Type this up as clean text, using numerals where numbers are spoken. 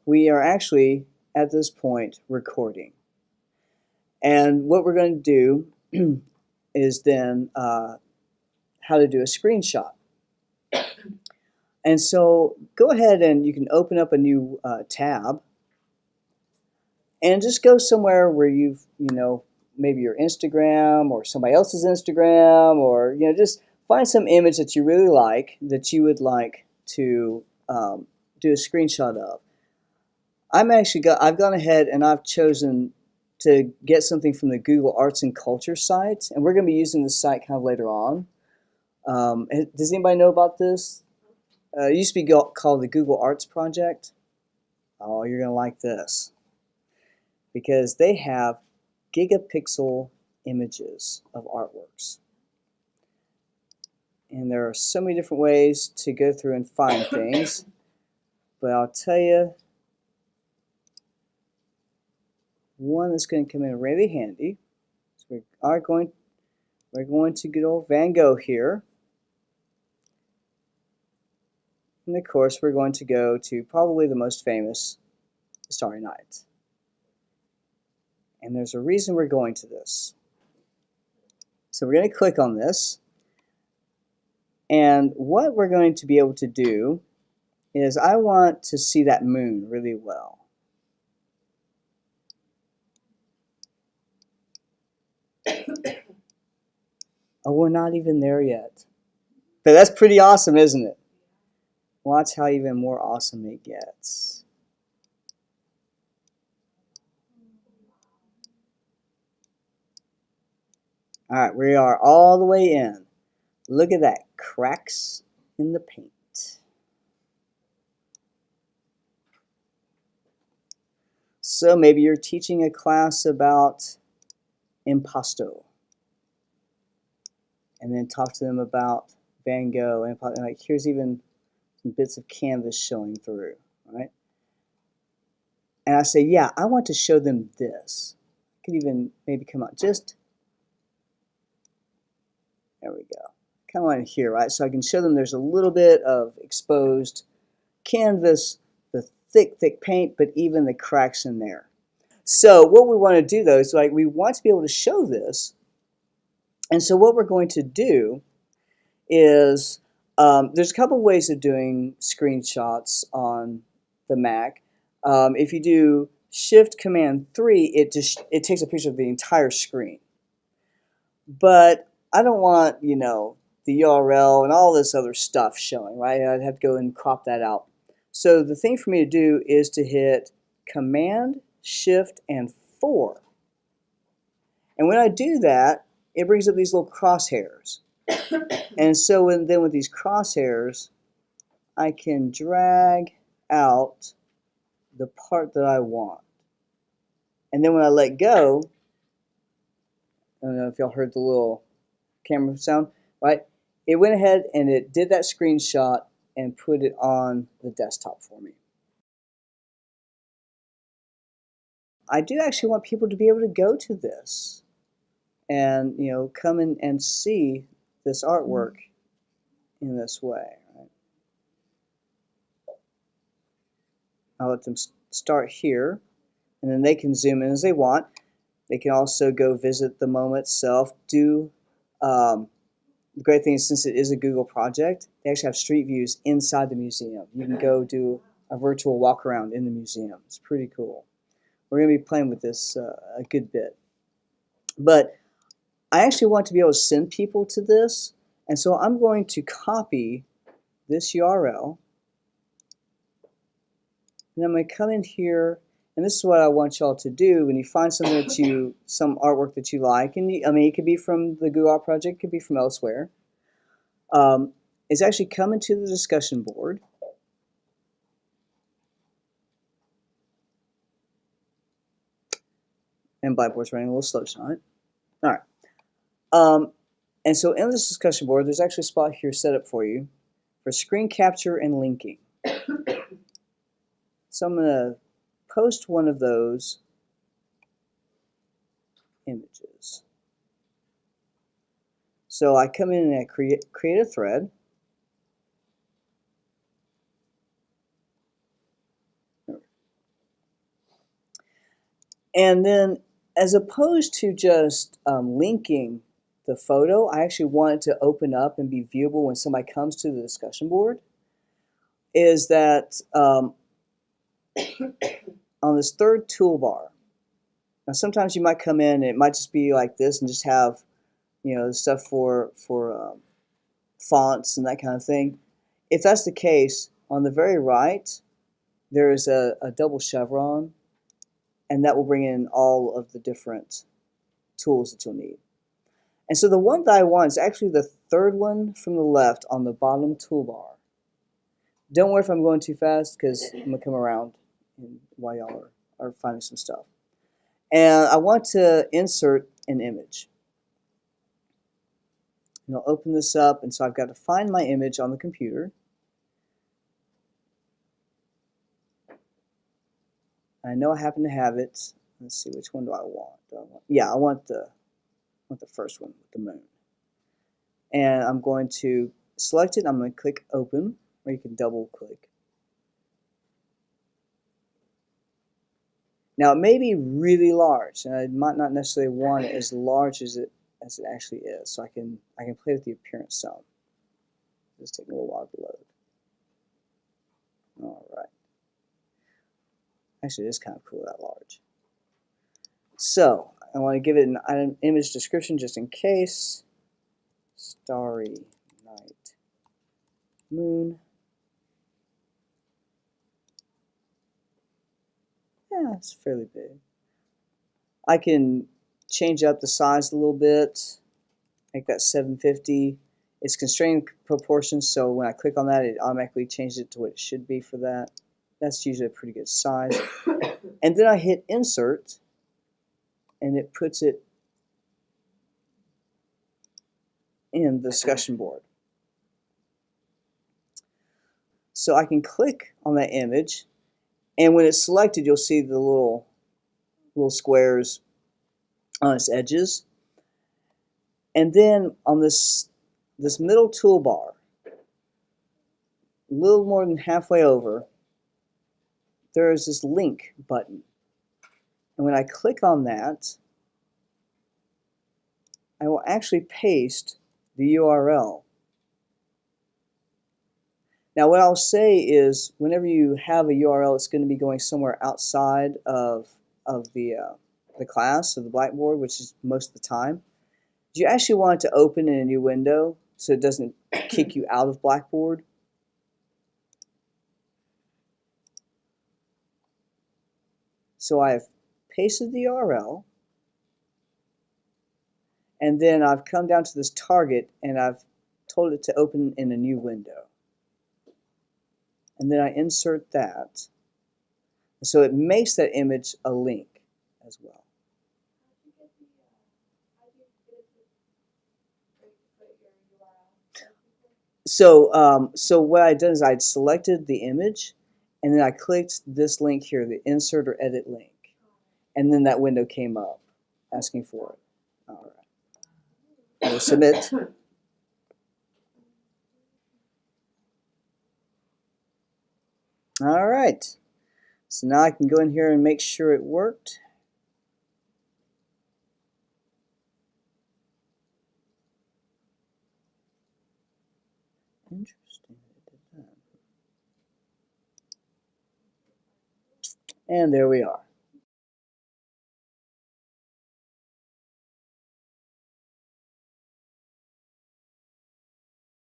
we are actually at this point recording. And what we're going to do is then how to do a screenshot. And so go ahead and you can open up a new tab and just go somewhere where you've, maybe your Instagram or somebody else's Instagram, or, just find some image that you really like that you would like to do a screenshot of. I've gone ahead and I've chosen to get something from the Google Arts and Culture site, and we're going to be using this site kind of later on. Does anybody know about this? It used to be called the Google Arts Project. Oh, you're going to like this because they have gigapixel images of artworks. And there are so many different ways to go through and find things, but I'll tell you one that's going to come in really handy. So we're going to good old Van Gogh here. And of course, we're going to go to probably the most famous, Starry Night. And there's a reason we're going to this. So we're going to click on this. And what we're going to be able to do is I want to see that moon really well. Oh, we're not even there yet. But that's pretty awesome, isn't it? Watch how even more awesome it gets. All right, we are all the way in. Look at that, cracks in the paint. So maybe you're teaching a class about impasto, and then talk to them about Van Gogh, and like here's even some bits of canvas showing through, right? And I say, yeah, I want to show them this. I could even maybe come out just, there we go. Come on here, right? So I can show them there's a little bit of exposed canvas, the thick, thick paint, but even the cracks in there. So what we want to do though is we want to be able to show this. And so what we're going to do is, there's a couple ways of doing screenshots on the Mac. If you do Shift-Command-3, it takes a picture of the entire screen. But I don't want, the URL and all this other stuff showing, right? I'd have to go and crop that out. So the thing for me to do is to hit Command, Shift, and 4. And when I do that, it brings up these little crosshairs. And so then with these crosshairs, I can drag out the part that I want. And then when I let go, I don't know if y'all heard the little camera sound, right? It went ahead and it did that screenshot and put it on the desktop for me. I do actually want people to be able to go to this and come in and see this artwork in this way. Right? I'll let them start here, and then they can zoom in as they want. They can also go visit the MoMA itself. The great thing is, since it is a Google project, they actually have street views inside the museum. You can go do a virtual walk around in the museum. It's pretty cool. We're going to be playing with this a good bit. But I actually want to be able to send people to this, and so I'm going to copy this URL, and I'm going to come in here, and this is what I want y'all to do when you find something some artwork that you like, and it could be from the Google Art Project, it could be from elsewhere, is actually come into the discussion board, and Blackboard's running a little slow tonight. All right. And so in this discussion board, there's actually a spot here set up for you for screen capture and linking. So I'm going to post one of those images. So I come in and I create a thread. And then as opposed to just linking the photo, I actually want it to open up and be viewable when somebody comes to the discussion board, is that on this third toolbar, now sometimes you might come in and it might just be like this and just have, you know, stuff for fonts and that kind of thing. If that's the case, on the very right, there is a double chevron, and that will bring in all of the different tools that you'll need. And so the one that I want is actually the third one from the left on the bottom toolbar. Don't worry if I'm going too fast, because I'm going to come around while y'all are finding some stuff. And I want to insert an image. And I'll open this up, and so I've got to find my image on the computer. I know I happen to have it. Let's see, which one do I want? Yeah, I want the first one with the moon. And I'm going to select it. I'm going to click open, or you can double click. Now it may be really large, and I might not necessarily want it as large as it actually is. So I can play with the appearance some. It's taking a little while to load. All right. Actually, it is kind of cool that large. So I want to give it an image description just in case. Starry night moon. Yeah, it's fairly big. I can change up the size a little bit, make that 750. It's constrained proportions, so when I click on that, it automatically changes it to what it should be for that. That's usually a pretty good size. And then I hit insert, and it puts it in the discussion board. So I can click on that image, and when it's selected, you'll see the little squares on its edges. And then on this middle toolbar, a little more than halfway over, there is this link button. And when I click on that, I will actually paste the URL. Now what I'll say is, whenever you have a URL, it's going to be going somewhere outside of the class, of the Blackboard, which is most of the time. You actually want it to open in a new window so it doesn't kick you out of Blackboard. So I've pasted the URL, and then I've come down to this target and I've told it to open in a new window. And then I insert that. So it makes that image a link as well. So what I'd done is I'd selected the image, and then I clicked this link here, the insert or edit link. And then that window came up asking for it. All right. I will submit. All right. So now I can go in here and make sure it worked. Interesting. I did that. And there we are.